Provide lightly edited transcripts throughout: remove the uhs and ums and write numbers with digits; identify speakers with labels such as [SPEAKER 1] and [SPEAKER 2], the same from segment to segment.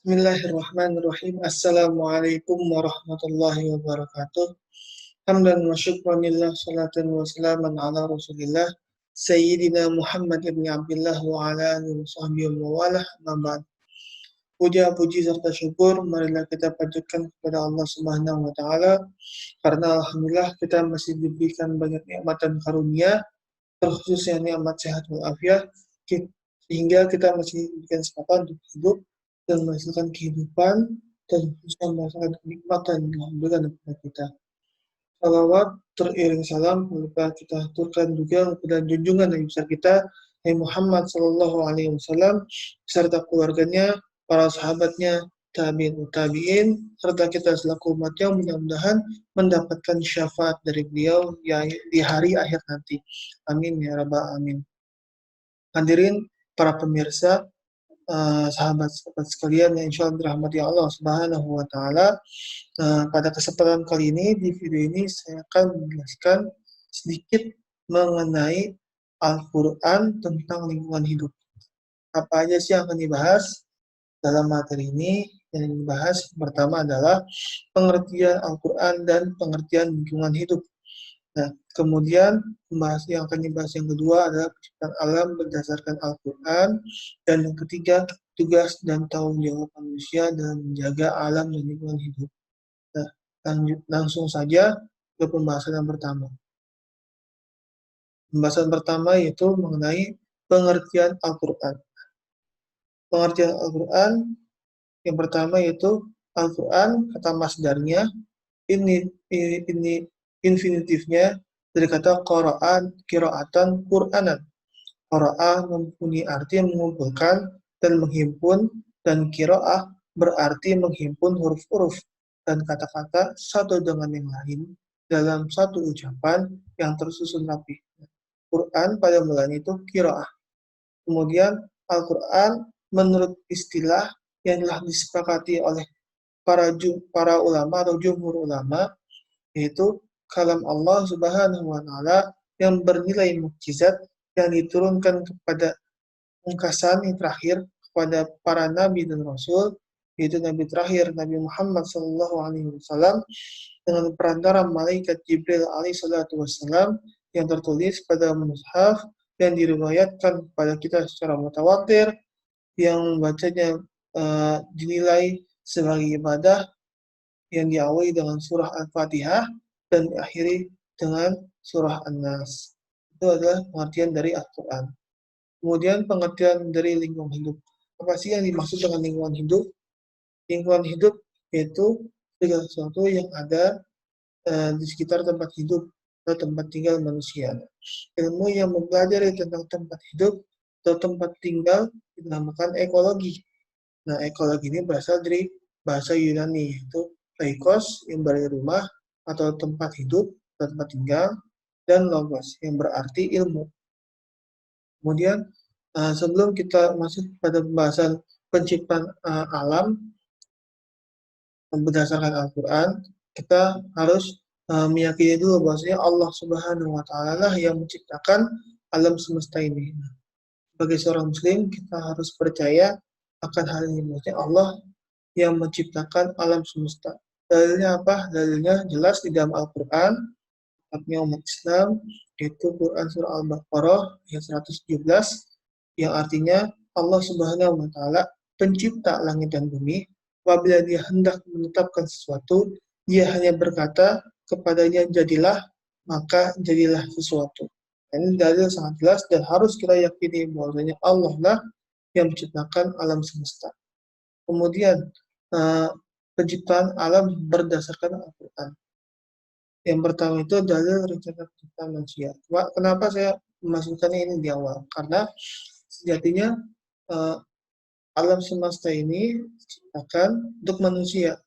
[SPEAKER 1] Bismillahirrahmanirrahim. Assalamualaikum warahmatullahi wabarakatuh. Hamdan wa syukranillah salatan wa salaman ala rasulillah Sayyidina Muhammad ibn Abdullah wa ala alihi wa sahbihi wa walah mabad. Puja, puji serta syukur marilah kita panjatkan kepada Allah Subhanahu wa taala karena alhamdulillah kita masih diberikan banyak nikmat dan karunia, terkhususnya nikmat sehat walafiat, sehingga kita masih diberikan kesempatan untuk hidup dan merasakan kehidupan dan bisa merasakan kenikmatan yang diberikan kepada kita. Salawat teriring salam lupa kita aturkan juga kepada junjungan Nabi besar kita Nabi Muhammad Sallallahu Alaihi Wasallam serta keluarganya, para sahabatnya, tabiin, serta kita selaku umatnya mudah-mudahan mendapatkan syafaat dari beliau di hari akhir nanti. Amin ya rabbal alamin. Hadirin para pemirsa, sahabat-sahabat sekalian yang insya Allah dirahmati Allah Subhanahu wa taala. Pada kesempatan kali ini di video ini saya akan menjelaskan sedikit mengenai Al-Qur'an tentang lingkungan hidup. Apa aja sih yang akan dibahas dalam materi ini? Yang dibahas pertama adalah pengertian Al-Qur'an dan pengertian lingkungan hidup. Nah, kemudian yang akan dibahas yang kedua adalah penciptaan alam berdasarkan Al-Quran, dan yang ketiga tugas dan tanggung jawab manusia dalam menjaga alam dan lingkungan hidup. Nah, langsung saja ke pembahasan yang pertama. Pembahasan pertama yaitu mengenai pengertian Al-Quran. Pengertian Al-Quran yang pertama yaitu Al-Quran, kata masdarnya ini infinitifnya dari kata Qur'an, qiraatan, Qur'anan. Qira'ah mempunyai arti mengumpulkan dan menghimpun, dan qira'ah berarti menghimpun huruf-huruf dan kata-kata satu dengan yang lain dalam satu ucapan yang tersusun rapi. Quran pada mulanya itu qira'ah. Kemudian Al-Quran menurut istilah yang telah disepakati oleh para ulama atau jumhur ulama, yaitu kalam Allah Subhanahu wa taala yang bernilai mukjizat yang diturunkan kepada pungkasan yang terakhir kepada para nabi dan rasul, yaitu nabi terakhir Nabi Muhammad sallallahu alaihi wasallam dengan perantara malaikat Jibril alaihi salatu wasallam yang tertulis pada mushaf yang diriwayatkan kepada kita secara mutawatir, yang membacanya dinilai sebagai ibadah, yang diawali dengan surah Al-Fatihah dan diakhiri dengan surah An-Nas. Itu adalah pengertian dari Al-Quran. Kemudian pengertian dari lingkungan hidup. Apa sih yang dimaksud dengan lingkungan hidup? Lingkungan hidup yaitu segala sesuatu yang ada di sekitar tempat hidup atau tempat tinggal manusia. Ilmu yang mempelajari tentang tempat hidup atau tempat tinggal dinamakan ekologi. Nah, ekologi ini berasal dari bahasa Yunani, yaitu oikos yang berarti rumah atau tempat hidup atau tempat tinggal, dan logos yang berarti ilmu. Kemudian sebelum kita masuk pada pembahasan penciptaan alam berdasarkan Al-Quran, kita harus meyakini dulu bahwasanya Allah Subhanahu wa taala lah yang menciptakan alam semesta ini. Sebagai seorang muslim, kita harus percaya akan hal ini, bahwasanya Allah yang menciptakan alam semesta. Dalilnya apa? Dalilnya jelas di dalam Al-Quran, kitabnya umat Islam, yaitu Quran Surah Al-Baqarah ayat 117, yang artinya Allah Subhanahu wa taala pencipta langit dan bumi. Apabila dia hendak menetapkan sesuatu, dia hanya berkata kepadanya jadilah, maka jadilah sesuatu. Ini dalil sangat jelas dan harus kita yakini bahwasanya Allah lah yang menciptakan alam semesta. Kemudian penciptaan alam berdasarkan Al-Quran. Yang pertama itu dalil rencana penciptaan manusia. Kenapa saya memasukkannya ini di awal? Karena sejatinya alam semesta ini diciptakan untuk manusia.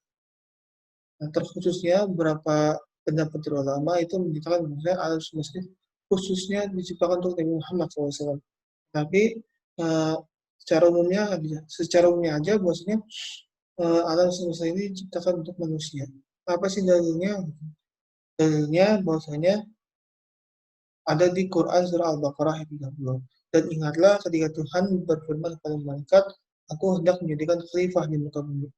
[SPEAKER 1] Nah, terkhususnya beberapa pendapat ulama itu menyatakan bahwa alam semesta khususnya diciptakan untuk Nabi Muhammad SAW. Tapi secara umumnya aja bahwasanya alam semesta ini diciptakan untuk manusia. Apa sih dalilnya? Dalilnya bahwasanya ada di Quran surah Al-Baqarah ayat 30. Dan ingatlah ketika Tuhan berfirman kepada malaikat, aku hendak menjadikan khalifah di muka bumi.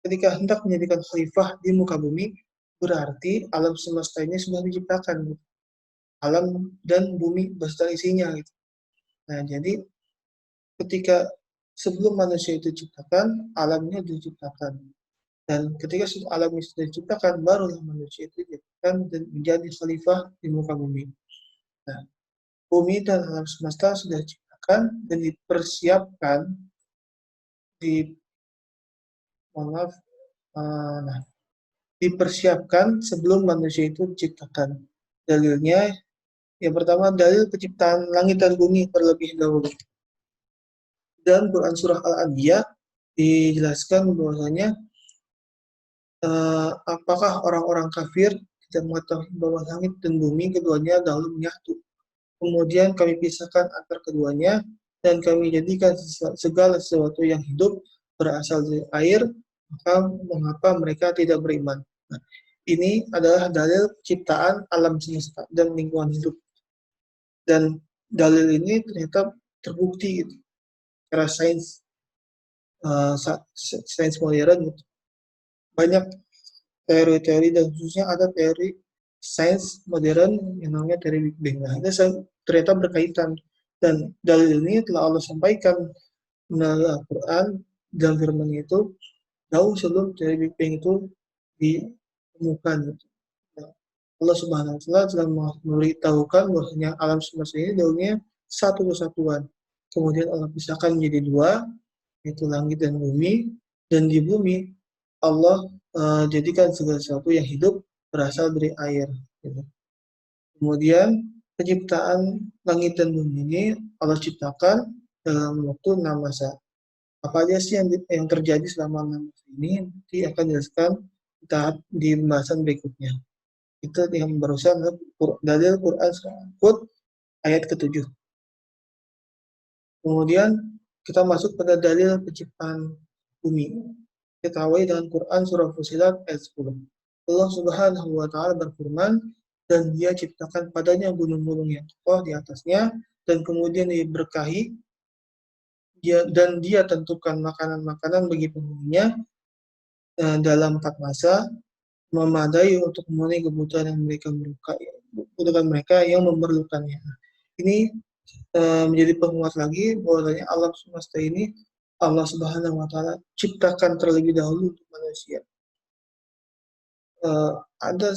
[SPEAKER 1] Ketika hendak menjadikan khalifah di muka bumi, berarti alam semesta ini sudah diciptakan, gitu. Alam dan bumi beserta isinya, gitu. Nah, jadi ketika sebelum manusia itu diciptakan, alamnya diciptakan. Dan ketika alam itu sudah diciptakan, barulah manusia itu diciptakan dan menjadi khalifah di muka bumi. Nah, bumi dan alam semesta sudah diciptakan dan dipersiapkan di maaf, nah, dipersiapkan sebelum manusia itu diciptakan. Dalilnya, yang pertama dalil penciptaan langit dan bumi terlebih dahulu. Dan Quran surah Al-Anbiya dijelaskan bahwasanya apakah orang-orang kafir tidak mengetahui bahwa langit dan bumi keduanya dahulu menyatu. Kemudian kami pisahkan antar keduanya dan kami jadikan segala sesuatu yang hidup berasal dari air, maka mengapa mereka tidak beriman? Nah, ini adalah dalil ciptaan alam semesta dan lingkungan hidup. Dan dalil ini ternyata terbukti gitu, secara sains modern gitu. Banyak teori-teori dan khususnya ada teori sains modern yang namanya teori Big Bang. Nah, ini ternyata berkaitan dan dalil ini telah Allah sampaikan melalui Al-Quran dan firman itu jauh sebelum teori Big Bang itu ditemukan. Nah, Allah Subhanahu wa taala telah memberitahukan bahwasanya alam semesta ini dahulunya satu kesatuan. Kemudian Allah pisahkan menjadi dua, yaitu langit dan bumi, dan di bumi Allah jadikan segala sesuatu yang hidup berasal dari air. Gitu. Kemudian penciptaan langit dan bumi ini Allah ciptakan dalam waktu 6 masa. Apa aja sih yang terjadi selama 6 masa ini nanti akan dijelaskan di pembahasan berikutnya. Itu yang barusan dalil Quran Surah ayat ke-7. Kemudian kita masuk pada dalil penciptaan bumi. Kita awali dengan Quran Surah Fusilat ayat 10. Allah Subhanahu wa taala berfirman, dan Dia ciptakan padanya gunung-gunung yang kokoh di atasnya, dan kemudian diberkahi, dan Dia tentukan makanan-makanan bagi penghuninya dalam 4 masa, memadai untuk memenuhi kebutuhan mereka yang memerlukannya. Ini menjadi penguat lagi bahwasanya alam semesta ini Allah Subhanahu wa taala ciptakan terlebih dahulu untuk manusia. Ada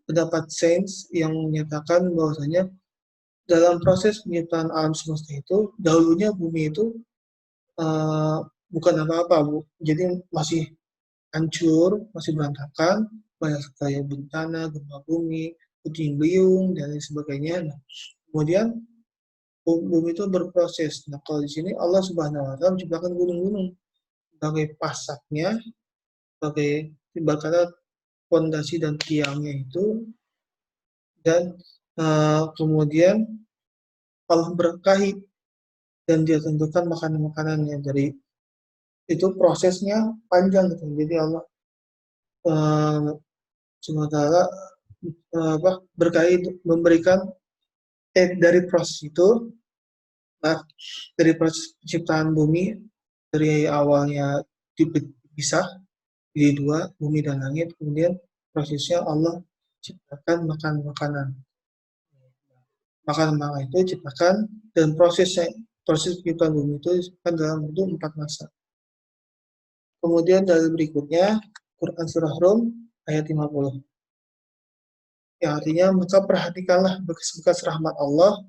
[SPEAKER 1] pendapat sains yang menyatakan bahwasanya dalam proses penciptaan alam semesta itu dahulunya bumi itu bukan apa-apa, Bu. Jadi masih hancur, masih berantakan, banyak sekali bencana, gempa bumi, puting beliung dan lain sebagainya. Nah, kemudian bumi itu berproses. Nah, kalau di sini Allah Subhanahu wa taala menciptakan gunung-gunung sebagai pasaknya, sebagai ibarat fondasi dan tiangnya itu, dan kemudian Allah berkahi dan Dia tentukan makanan-makanannya. Dari itu prosesnya panjang gitu. Jadi Allah sementara berkahi memberikan dari proses itu. Nah, dari proses penciptaan bumi dari awalnya dipisah jadi dua, bumi dan langit, kemudian prosesnya Allah ciptakan makanan-makanan. Makanan-makanan itu ciptakan dan proses penciptaan bumi itu disebutkan dalam bentuk 4 masa. Kemudian dari berikutnya Quran Surah Rum ayat 50. Yang artinya, maka perhatikanlah bekas-bekas rahmat Allah,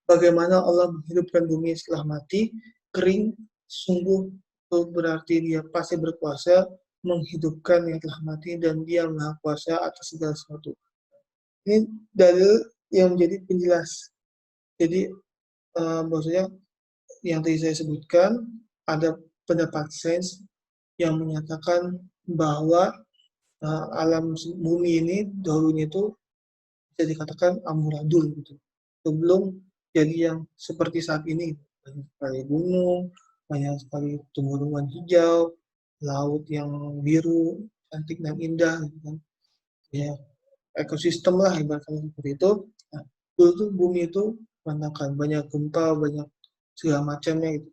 [SPEAKER 1] bagaimana Allah menghidupkan bumi setelah mati, kering, sungguh itu berarti Dia pasti berkuasa menghidupkan yang telah mati dan Dia Maha Kuasa atas segala sesuatu. Ini dalil yang menjadi penjelas. Jadi maksudnya yang tadi saya sebutkan, ada pendapat sains yang menyatakan bahwa alam bumi ini dahulunya itu bisa dikatakan amburadul gitu. Sebelum jadi yang seperti saat ini, banyak sekali gunung, banyak sekali tumbuhan hijau, laut yang biru, cantik dan indah, gitu kan. Ya, ekosistem lah ibaratnya seperti itu. Nah, dulu tuh bumi itu berantakan, banyak gempa, banyak segala macamnya gitu.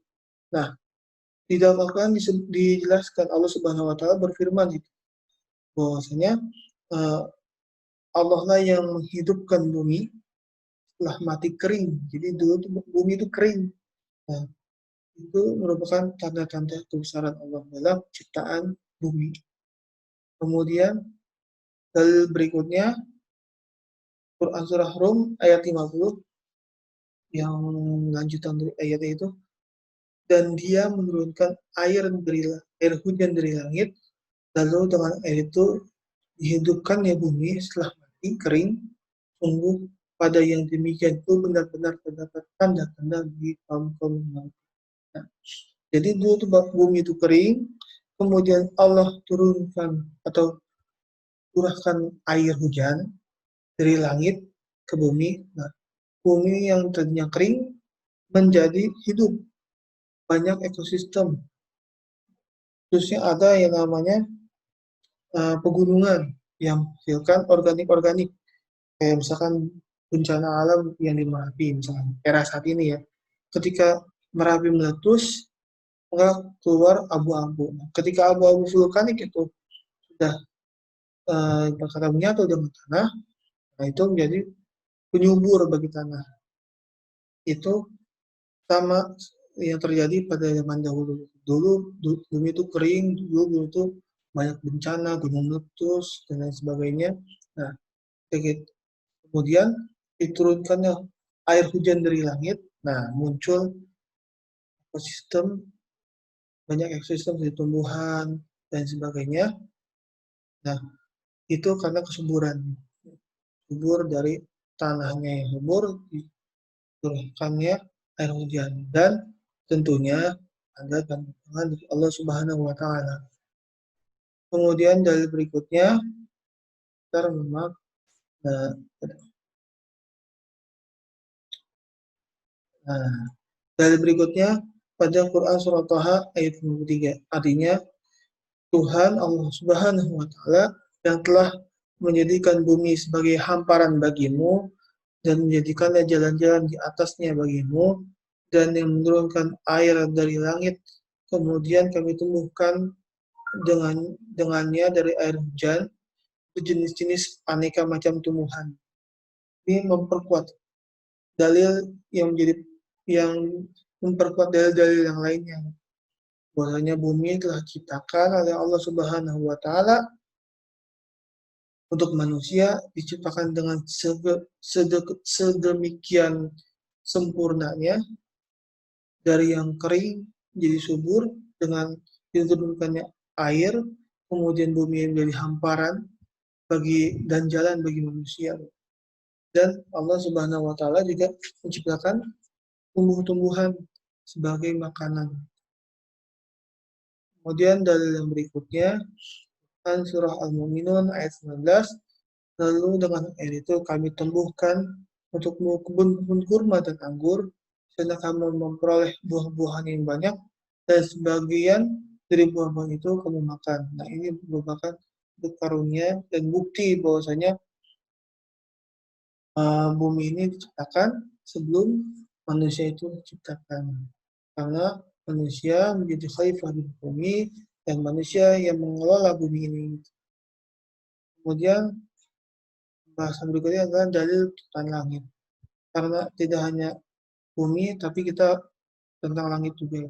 [SPEAKER 1] Nah, Di dalam Al-Quran dijelaskan Allah Subhanahu wa Ta'ala berfirman itu bahwasanya uh, Allah lah yang menghidupkan bumi setelah mati kering. Jadi dulu tuh bumi itu kering. Nah, itu merupakan tanda-tanda kebesaran Allah dalam ciptaan bumi. Kemudian dalil berikutnya Quran surah Rum ayat 50 yang lanjutan dari ayatnya itu, dan dia menurunkan air hujan dari langit, lalu dengan air itu dihidupkannya bumi setelah mati kering. Sungguh pada yang demikian itu benar-benar terdapat tanda-tanda di kaum-kaum manusia. Nah, jadi dulu tuh bumi itu kering, kemudian Allah turunkan atau curahkan air hujan dari langit ke bumi. Nah, bumi yang tadinya kering menjadi hidup, banyak ekosistem. Khususnya ada yang namanya pegunungan yang menghasilkan organik-organik. Kayak misalkan bencana alam yang di Merapi, misalkan era saat ini ya. Ketika Merapi meletus, maka keluar abu-abu. Nah, ketika abu-abu vulkanik itu sudah berkata menyatu dengan tanah, nah itu menjadi penyubur bagi tanah. Itu sama yang terjadi pada zaman dahulu. Dulu bumi itu kering, dulu bumi itu banyak bencana, gunung meletus, dan lain sebagainya. Nah, kemudian diturunkannya air hujan dari langit. Nah, muncul ekosistem, banyak ekosistem dari tumbuhan dan sebagainya. Nah, itu karena kesuburan. Subur dari tanahnya yang subur, diturunkannya air hujan. Dan tentunya ada tantangan dari Allah Subhanahu wa Ta'ala. Kemudian dalil berikutnya, kita memang nah, nah, dalil berikutnya pada Quran surah Taha ayat 53. Artinya Tuhan Allah Subhanahu wa Ta'ala yang telah menjadikan bumi sebagai hamparan bagimu dan menjadikannya jalan-jalan di atasnya bagimu, dan yang menurunkan air dari langit, kemudian kami tumbuhkan dengannya dari air hujan jenis-jenis aneka macam tumbuhan. Ini memperkuat dalil yang menjadi yang memperkuat dalil-dalil yang lainnya, bahwasanya bumi telah diciptakan oleh Allah Subhanahu wa Ta'ala untuk manusia, diciptakan dengan sedemikian sempurnanya, dari yang kering jadi subur dengan diturunkannya air, kemudian bumi menjadi hamparan dan jalan bagi manusia. Dan Allah Subhanahu wa Ta'ala juga menciptakan tumbuh-tumbuhan sebagai makanan. Kemudian dalil yang berikutnya kan surah Al-Mu'minun ayat 19, lalu dengan air itu kami tumbuhkan untukmu kebun-kebun kurma dan anggur, sehingga kamu memperoleh buah-buahan yang banyak, dan sebagian dari buah-buahan itu kamu makan. Nah, ini merupakan karunia dan bukti bahwasanya bumi ini diciptakan sebelum manusia itu diciptakan. Karena manusia menjadi khalifah di bumi dan manusia yang mengelola bumi ini. Kemudian bahasan berikutnya adalah dalil tentang langit. Karena tidak hanya bumi, tapi kita tentang langit juga.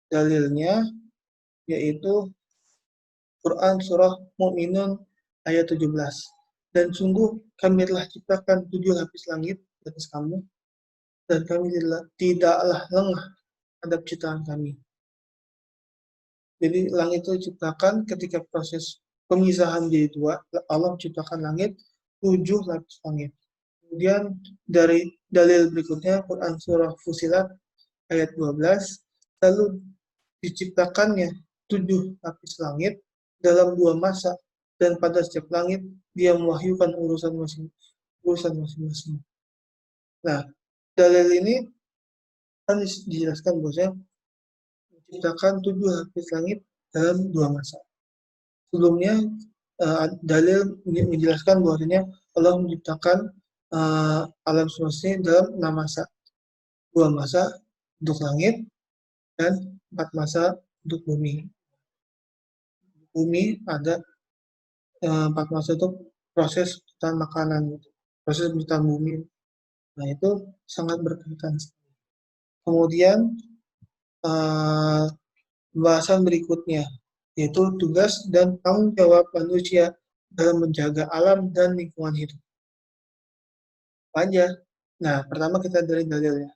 [SPEAKER 1] Dalilnya yaitu Quran surah Mu'minun ayat 17. Dan sungguh kami telah ciptakan 7 lapis langit di atas kamu, dan kami tidaklah lengah terhadap ciptaan kami. Jadi langit itu diciptakan ketika proses pemisahan jadi dua. Allah menciptakan langit, 7 lapis langit. Kemudian dari dalil berikutnya Quran surah Fusilat ayat 12, lalu diciptakannya 7 lapis langit dalam 2 masa, dan pada setiap langit dia mewahyukan urusan masing-masing. Nah, dalil ini kan dijelaskan bahwasanya menciptakan 7 lapis langit dalam 2 masa. Sebelumnya dalil menjelaskan bahwasanya Allah menciptakan alam semesta dalam 6 masa. 2 masa untuk langit dan 4 masa untuk bumi. Bumi ada 4 masa itu proses penciptaan makanan, proses penciptaan bumi. Nah, itu sangat berkaitan. Kemudian eh, pembahasan berikutnya, yaitu tugas dan tanggung jawab manusia dalam menjaga alam dan lingkungan hidup. Apa aja? Nah, pertama kita dari dalilnya.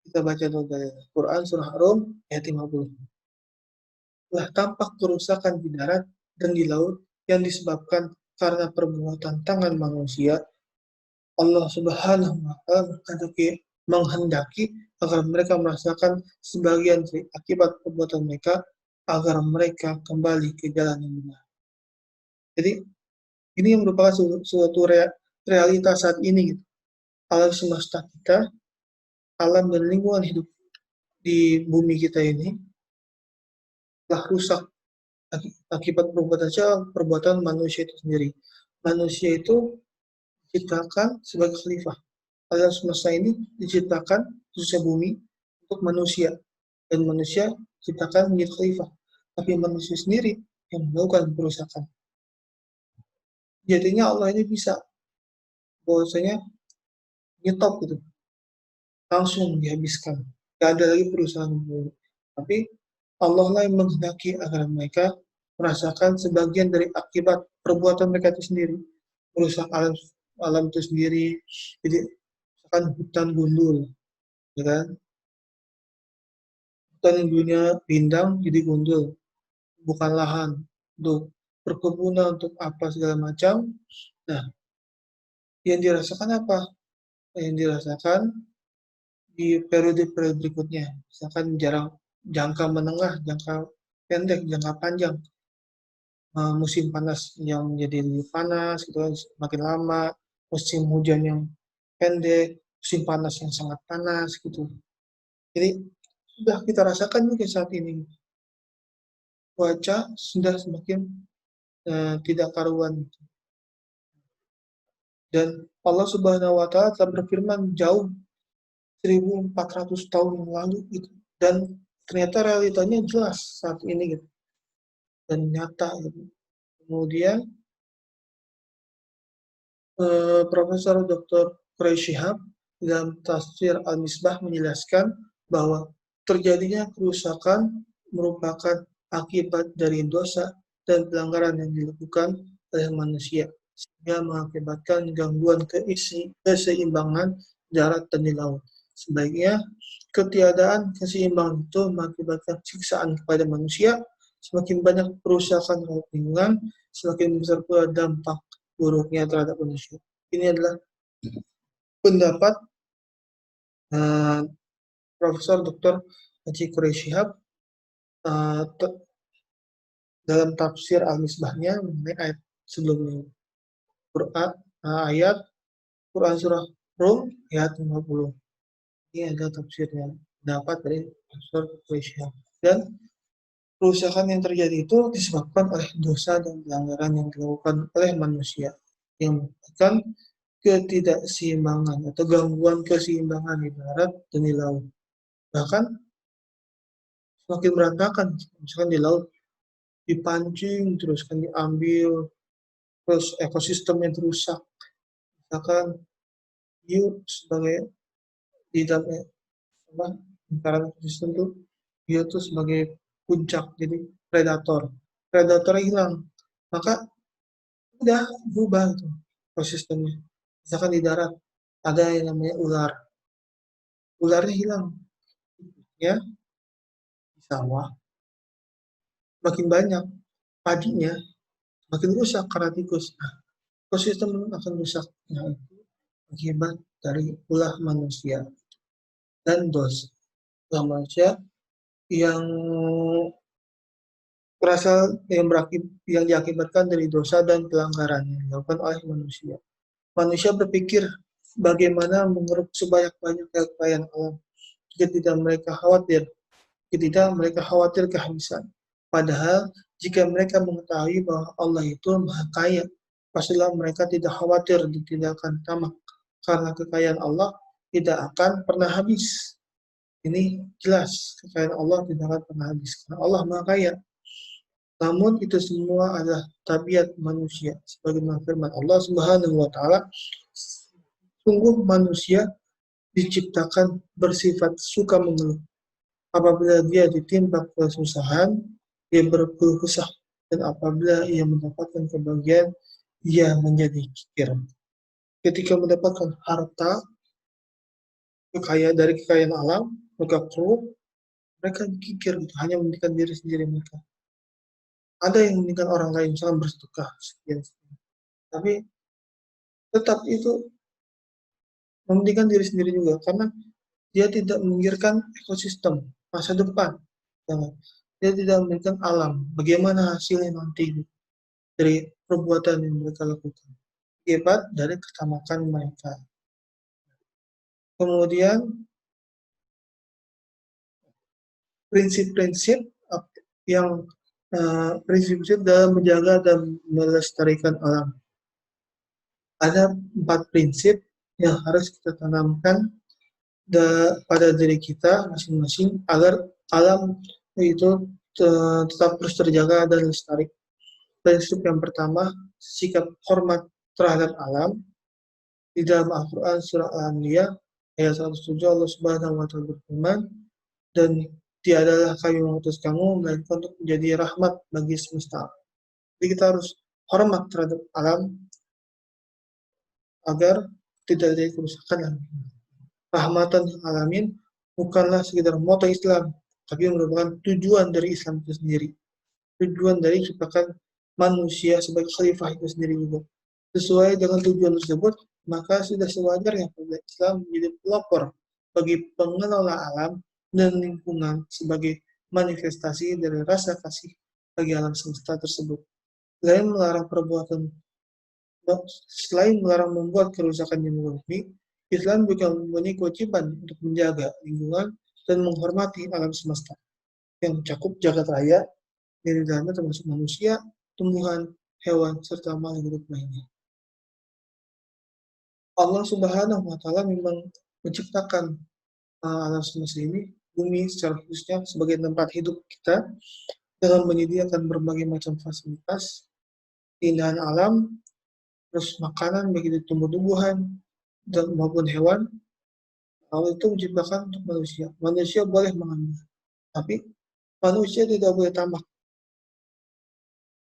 [SPEAKER 1] Kita baca dulu dalilnya. Quran Surah Rum ayat 50. Telah tampak kerusakan di darat dan di laut yang disebabkan karena perbuatan tangan manusia. Allah Subhanahu wa Ta'ala menghendaki agar mereka merasakan sebagian dari akibat perbuatan mereka agar mereka kembali ke jalan yang benar. Jadi ini yang merupakan suatu realitas saat ini. Gitu. Alam semesta kita, alam dan lingkungan hidup di bumi kita ini telah rusak akibat perbuatan manusia itu sendiri. Manusia itu diciptakan sebagai khalifah. Alam semesta ini diciptakan khususnya bumi untuk manusia dan manusia diciptakan menjadi khalifah. Tapi manusia sendiri yang melakukan perusakan. Jadinya Allah ini bisa bahwasanya nyetop gitu, langsung dihabiskan. Gak ada lagi perusahaan dulu. Tapi Allah lah yang menghendaki agar mereka merasakan sebagian dari akibat perbuatan mereka itu sendiri. Merusak alam itu sendiri. Jadi, misalkan hutan gundul, ya kan? Hutan yang dulunya rindang jadi gundul, bukan lahan untuk perkebunan, untuk apa segala macam. Nah, yang dirasakan apa? Yang dirasakan di periode-periode berikutnya, misalkan jangka menengah, jangka pendek, jangka panjang, musim panas yang menjadi lebih panas, gitu, makin lama, musim hujan yang pendek, musim panas yang sangat panas, gitu. Jadi sudah kita rasakan juga saat ini, cuaca sudah semakin tidak karuan. Dan Allah Subhanahu Wa Taala telah berfirman jauh 1400 tahun yang lalu, gitu. Dan ternyata realitanya jelas saat ini, gitu. Dan nyata, gitu. Kemudian Profesor Dr. Quraish Shihab dalam tafsir Al-Misbah menjelaskan bahwa terjadinya kerusakan merupakan akibat dari dosa dan pelanggaran yang dilakukan oleh manusia sehingga mengakibatkan gangguan keseimbangan darat dan di laut. Sebaiknya ketiadaan keseimbangan itu mengakibatkan siksaan kepada manusia, semakin banyak perusakan lingkungan, semakin besar pula dampak buruknya terhadap manusia. Ini adalah pendapat uh, Profesor Dr. Haji Quraish Shihab uh, dalam tafsir Al-Misbahnya mengenai ayat sebelumnya. Quran, ayat Quran Surah Rum ayat 50. Ini adalah tafsirnya, pendapat dari Profesor Quraish Shihab. Dan kerusakan yang terjadi itu disebabkan oleh dosa dan pelanggaran yang dilakukan oleh manusia yang menyebabkan ketidakseimbangan atau gangguan keseimbangan di darat dan di laut. Bahkan semakin berantakan, misalkan di laut dipancing terus kan diambil, terus ekosistemnya rusak. Misalkan hiu sebagai di dalam lingkaran ekosistem itu hiu itu sebagai puncak, jadi predatornya hilang, maka udah berubah itu ekosistemnya. Misalkan di darat ada yang namanya ularnya hilang, ya di sawah makin banyak, padinya makin rusak karena tikus. Nah, ekosistem akan rusak. Nah, itu akibat dari ulah manusia dan dosa. Ulah manusia yang berasal yang diakibatkan dari dosa dan pelanggaran yang dilakukan oleh manusia. Manusia berpikir bagaimana mengeruk sebanyak-banyak kekayaan alam jika tidak mereka khawatir kehabisan. Padahal jika mereka mengetahui bahwa Allah itu Maha Kaya, pastilah mereka tidak khawatir dan tidak akan tamak karena kekayaan Allah tidak akan pernah habis. Ini jelas kekayaan Allah tidak akan pernah habis. Karena Allah Maha Kaya. Namun itu semua adalah tabiat manusia. Sebagaimana firman Allah Subhanahu wa taala, sungguh manusia diciptakan bersifat suka mengeluh. Apabila dia ditimpa kesusahan, dia berkeluh kesah. Dan apabila ia mendapatkan kebahagiaan, ia menjadi kikir. Ketika mendapatkan harta, kekayaan dari kekayaan alam, mereka keluh, mereka kikir, gitu, hanya mementingkan diri sendiri mereka. Ada yang mementingkan orang lain, misalnya bersedekah, sekian. Tapi tetap itu mementingkan diri sendiri juga, karena dia tidak memikirkan ekosistem, masa depan. Dia tidak memikirkan alam, bagaimana hasilnya nanti dari perbuatan yang mereka lakukan. Akibat dari ketamakan mereka. Kemudian prinsip-prinsip yang prinsip-prinsip dalam menjaga dan melestarikan alam. Ada 4 prinsip yang harus kita tanamkan pada diri kita masing-masing agar alam itu tetap terus terjaga dan lestari. Prinsip yang pertama, sikap hormat terhadap alam. Di dalam Al-Quran surah Al-Anbiya ayat 107 Allah Subhanahu wa taala berfirman, dan tiadalah kami mengutus kamu melainkan untuk menjadi rahmat bagi semesta. Jadi kita harus hormat terhadap alam agar tidak ada kerusakan. Rahmatan alamin bukanlah sekedar moto Islam, tapi merupakan tujuan dari Islam itu sendiri. Tujuan dari ciptakan manusia sebagai khalifah itu sendiri juga. Sesuai dengan tujuan tersebut, maka sudah sewajarnya Islam menjadi pelopor bagi pengelola alam dan lingkungan sebagai manifestasi dari rasa kasih bagi alam semesta tersebut. Selain melarang membuat kerusakan di muka bumi, Islam juga mempunyai kewajiban untuk menjaga lingkungan dan menghormati alam semesta yang mencakup jagat raya, dari dalamnya termasuk manusia, tumbuhan, hewan, serta makhluk hidup lainnya. Allah Subhanahu wa taala memang menciptakan alam semesta ini, bumi secara khususnya sebagai tempat hidup kita dengan menyediakan berbagai macam fasilitas, keindahan alam, terus makanan bagi tumbuh-tumbuhan dan maupun hewan. Allah itu menciptakan untuk manusia. Manusia boleh mengambil, tapi manusia tidak boleh tamak.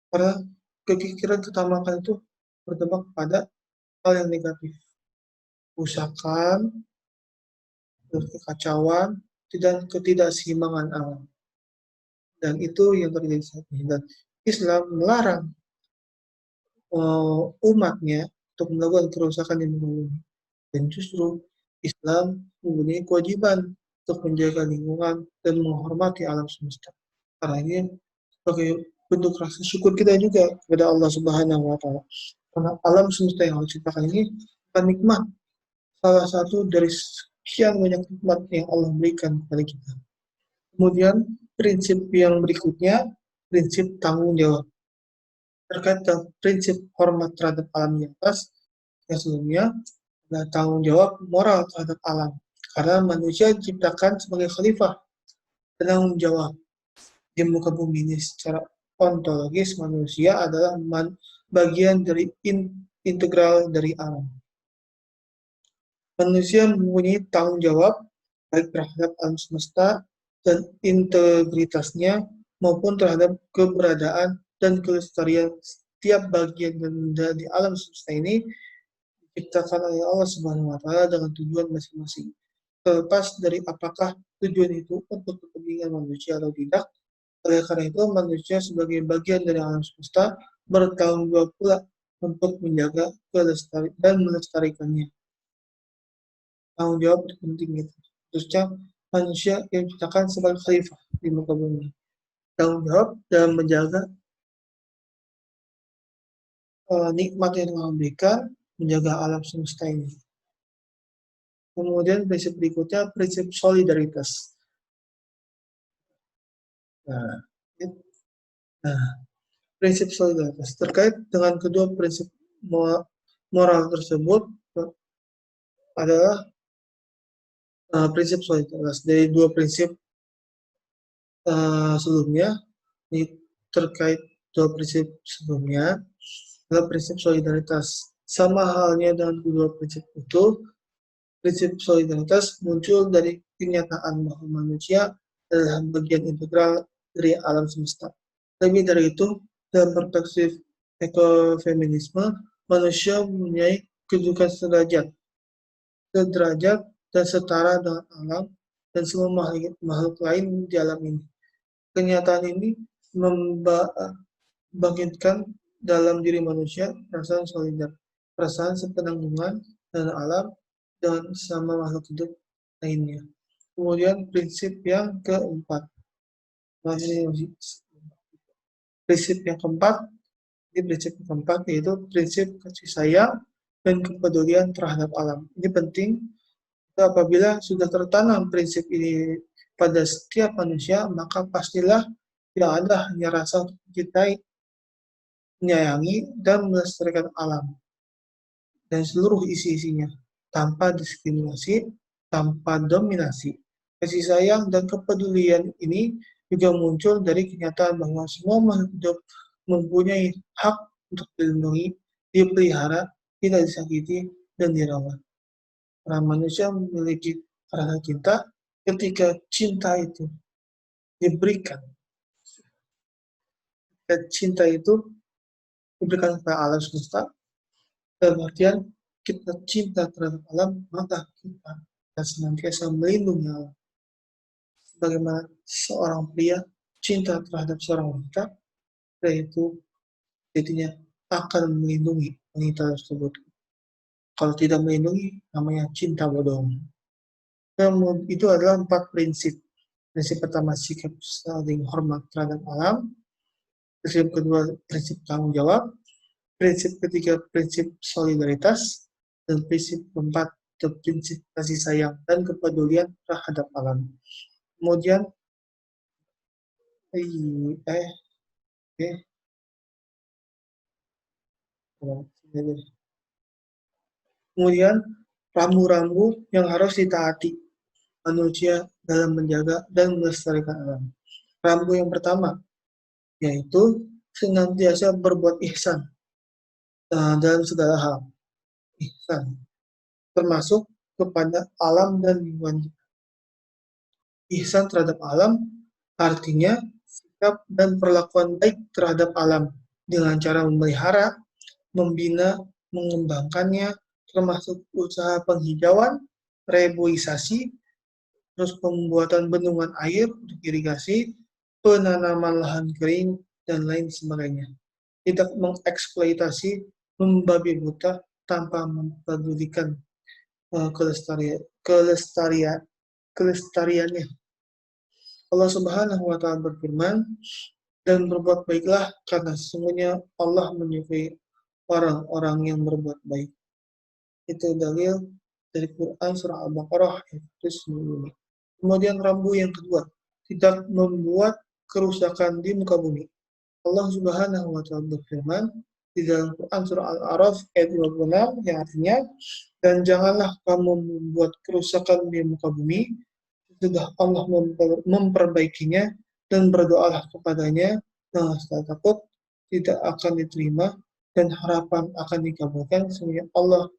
[SPEAKER 1] Karena kekikiran ketamakan itu berdampak pada hal yang negatif. Kerusakan, kekacauan, dan ketidakseimbangan alam. Dan itu yang terjadi saat ini. Dan Islam melarang umatnya untuk melakukan kerusakan di muka bumi. Dan justru Islam mempunyai kewajiban untuk menjaga lingkungan dan menghormati alam semesta. Karena ini sebagai bentuk rasa syukur kita juga kepada Allah Subhanahu wa taala. Karena alam semesta yang Allah ciptakan ini bukan nikmat, salah satu dari sekian banyak nikmat yang Allah berikan kepada kita. Kemudian prinsip yang berikutnya, prinsip tanggung jawab. Terkait dengan prinsip hormat terhadap alam di atas, yang sebelumnya adalah tanggung jawab moral terhadap alam. Karena manusia diciptakan sebagai khalifah, tanggung jawab di muka bumi ini secara ontologis manusia adalah bagian dari integral dari alam. Manusia mempunyai tanggung jawab baik terhadap alam semesta dan integritasnya maupun terhadap keberadaan dan kelestarian setiap bagian dan benda di alam semesta ini diciptakan oleh Allah Subhanahu wa taala dengan tujuan masing-masing. Terlepas dari apakah tujuan itu untuk kepentingan manusia atau tidak, oleh karena itu manusia sebagai bagian dari alam semesta bertanggung jawab pula untuk menjaga kelestarian dan melestarikannya. Tanggung jawab itu penting gitu. Khususnya manusia yang diciptakan sebagai khalifah di muka bumi. Tanggung jawab dalam menjaga nikmat yang Allah berikan, menjaga alam semesta ini. Kemudian prinsip berikutnya, prinsip solidaritas. Nah, prinsip solidaritas terkait dengan kedua prinsip moral tersebut adalah prinsip solidaritas dari dua prinsip sebelumnya. Ini terkait dua prinsip sebelumnya adalah prinsip solidaritas. Sama halnya dengan kedua prinsip itu, prinsip solidaritas muncul dari kenyataan bahwa manusia adalah bagian integral dari alam semesta. Lebih dari itu, dalam perspektif ekofeminisme, manusia mempunyai kedudukan sederajat dan setara dengan alam dan semua makhluk lain di alam ini. Kenyataan ini membangkitkan dalam diri manusia perasaan solidar, perasaan sepenanggungan dengan alam dan sama makhluk hidup lainnya. Kemudian prinsip yang keempat, prinsip yang keempat, yaitu prinsip kasih sayang dan kepedulian terhadap alam. Ini penting apabila sudah tertanam prinsip ini pada setiap manusia, maka pastilah tidak ada hanya rasa untuk mencintai, menyayangi, dan melestarikan alam dan seluruh isi-isinya tanpa diskriminasi, tanpa dominasi. Kasih sayang dan kepedulian ini juga muncul dari kenyataan bahwa semua makhluk hidup mempunyai hak untuk dilindungi, dipelihara, tidak disakiti, dan dirawat. Para manusia memiliki rasa cinta ketika cinta itu diberikan. Dan cinta itu diberikan kepada alam semesta, dalam artian kita cinta terhadap alam, maka kita akan senantiasa melindungi alam. Bagaimana seorang pria cinta terhadap seorang wanita, yaitu jadinya akan melindungi wanita tersebut. Kalau tidak melindungi, namanya cinta bodoh. Namun itu adalah 4 prinsip. Prinsip pertama, sikap saling hormat terhadap alam. Prinsip kedua, prinsip tanggung jawab. Prinsip ketiga, prinsip solidaritas. Dan prinsip keempat, prinsip kasih sayang dan kepedulian terhadap alam. Kemudian, kemudian rambu-rambu yang harus ditaati manusia dalam menjaga dan melestarikan alam. Rambu yang pertama, yaitu senantiasa berbuat ihsan dalam segala hal. Ihsan, termasuk kepada alam dan lingkungan. Ihsan terhadap alam artinya sikap dan perlakuan baik terhadap alam dengan cara memelihara, membina, mengembangkannya, termasuk usaha penghijauan, reboisasi, terus pembuatan bendungan air untuk irigasi, penanaman lahan kering, dan lain sebagainya. Tidak mengeksploitasi, membabi buta tanpa mempedulikan kelestariannya. Allah Subhanahu wa Ta'ala berfirman, dan berbuat baiklah karena sesungguhnya Allah menyukai orang-orang yang berbuat baik. Itu dalil dari Quran surah Al-Baqarah ayat 95. Kemudian rambu yang kedua, tidak membuat kerusakan di muka bumi. Allah Subhanahu wa Ta'ala berfirman di dalam Quran surah Al-A'raf ayat 26 yang artinya, dan janganlah kamu membuat kerusakan di muka bumi, sudah Allah memperbaikinya, dan berdoalah kepadanya dengan rasa takut tidak akan diterima dan harapan akan dikabulkan. Sesungguhnya Allah,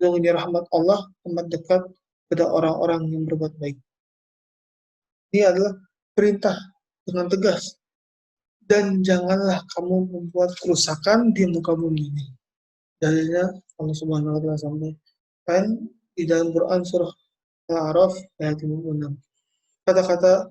[SPEAKER 1] sesungguhnya rahmat Allah amat dekat pada orang-orang yang berbuat baik. Ini adalah perintah dengan tegas. Dan janganlah kamu membuat kerusakan di muka bumi ini. Dalilnya Allah Subhanahu wa Ta'ala sampaikan di dalam Quran surah Al-A'raf ayat 56. Kata-kata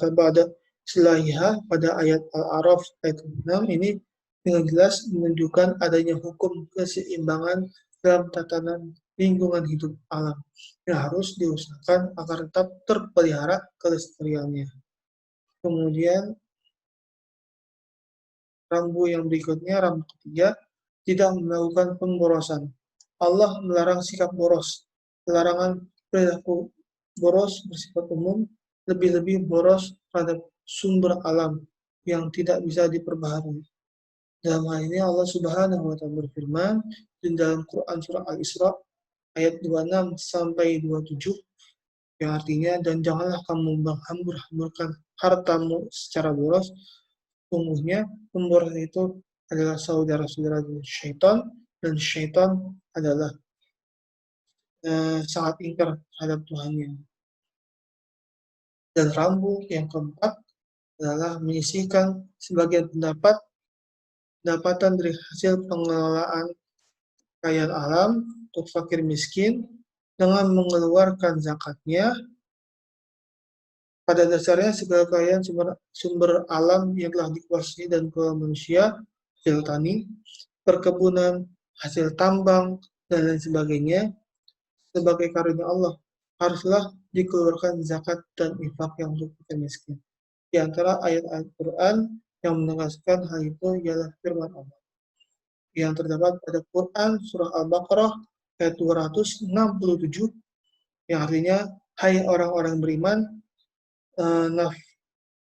[SPEAKER 1] ba'da selahiha pada ayat Al-A'raf ayat 6 ini dengan jelas menunjukkan adanya hukum keseimbangan dalam tatanan lingkungan hidup alam yang harus diusahakan agar tetap terpelihara kelestariannya. Kemudian rambu yang berikutnya, rambu ketiga, tidak melakukan pemborosan. Allah melarang sikap boros. Larangan perilaku boros bersifat umum, lebih-lebih boros terhadap sumber alam yang tidak bisa diperbaharui. Dalam hal ini Allah Subhanahu wa taala berfirman di dalam Quran surah Al-Isra ayat 26 sampai 27 yang artinya, dan janganlah kamu menghambur-hamburkan hartamu secara boros. Sungguhnya pemboros itu adalah saudara-saudara syaitan, dan syaitan adalah sangat ingkar terhadap Tuhannya. Dan rambu yang keempat adalah menyisihkan sebagian pendapatan dari hasil pengelolaan kekayaan alam untuk fakir miskin dengan mengeluarkan zakatnya. Pada dasarnya segala kekayaan sumber alam yang telah dikuasai dan kelola manusia, hasil tani, perkebunan, hasil tambang, dan lain sebagainya, sebagai karunia Allah, haruslah dikeluarkan zakat dan infak yang untuk fakir miskin. Di antara ayat-ayat Quran yang menegaskan hal itu ialah firman Allah yang terdapat pada Quran surah Al-Baqarah ayat 267 yang artinya, hai orang-orang beriman,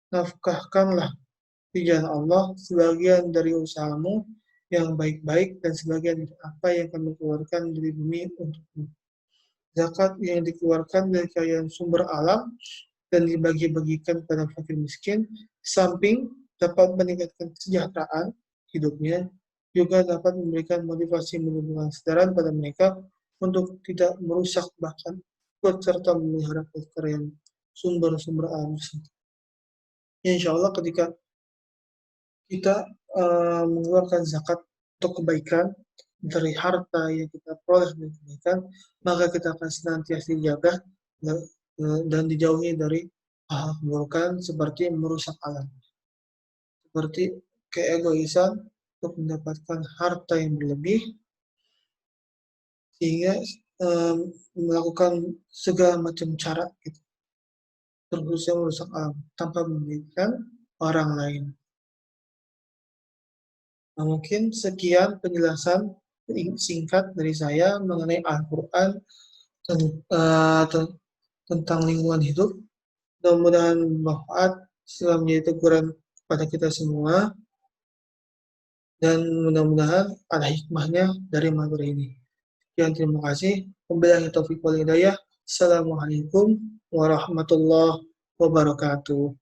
[SPEAKER 1] nafkahkanlah di jalan Allah sebagian dari usahamu yang baik-baik dan sebagian dari apa yang kami keluarkan dari bumi untukmu. Zakat yang dikeluarkan dari kekayaan sumber alam dan dibagi-bagikan kepada fakir miskin, samping dapat meningkatkan kesejahteraan hidupnya, juga dapat memberikan motivasi menumbuhkan kesadaran pada mereka untuk tidak merusak bahkan ikut serta memelihara kelestarian sumber-sumber alam tersebut. Insya Allah ketika kita mengeluarkan zakat untuk kebaikan dari harta yang kita peroleh dari kebaikan, maka kita akan senantiasa dijaga dan dijauhi dari hal keburukan seperti merusak alam, seperti keegoisan untuk mendapatkan harta yang berlebih, sehingga melakukan segala macam cara gitu, terkhususnya merusak alam tanpa merugikan orang lain. Nah, mungkin sekian penjelasan singkat dari saya mengenai Al-Quran tentang lingkungan hidup. Mudah-mudahan bermanfaat, sehingga menjadi teguran kepada kita semua, dan mudah-mudahan ada hikmahnya dari materi ini. Sekian, terima kasih. Wabillahi taufiq wal hidayah. Assalamualaikum warahmatullahi wabarakatuh.